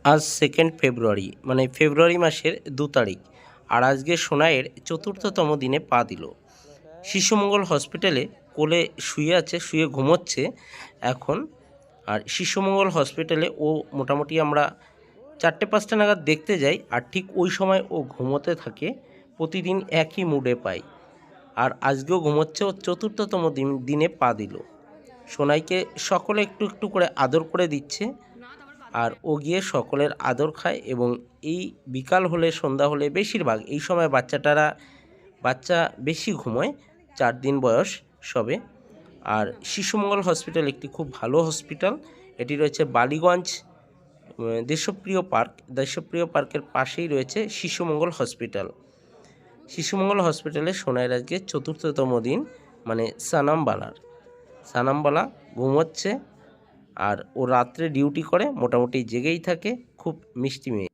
আজ 2 ফেব্রুয়ারি মানে ফেব্রুয়ারি মাসের 2 তারিখ। আর আজকে সোনাইয়ের 4র্থতম দিনে পা দিল। শিশুমঙ্গল হসপিটালে কোলে শুয়ে ঘুমোচ্ছে এখন। আর শিশুমঙ্গল হসপিটালে ও মোটামুটি আমরা 4টে-5টা নাগাদ দেখতে যাই, আর ঠিক ওই সময় ও ঘুমোতে থাকে। প্রতিদিন একই মুডে পাই। আর আজকেও ঘুমোচ্ছে, ও 4র্থতম দিনে পা দিল। সোনাইকে সকলে একটু একটু করে আদর করে দিচ্ছে, আর ও গিয়ে সকলের আদর খায়। এবং এই বিকাল হলে, সন্ধ্যা হলে, বেশিরভাগ এই সময় বাচ্চা বেশি ঘুমোয়, 4 দিন বয়স সবে। আর শিশুমঙ্গল হসপিটাল একটি খুব ভালো হসপিটাল। এটি রয়েছে বালিগঞ্জ দেশপ্রিয় পার্কের পাশেই রয়েছে শিশুমঙ্গল হসপিটাল। শিশুমঙ্গল হসপিটালে সোনাইয়ের আজকে 4র্থতম দিন, মানে সানামবালা ঘুমোচ্ছে। আর ও রাত্রে ডিউটি করে, মোটামুটি জেগেই থাকে, খুব মিষ্টি মেয়ে।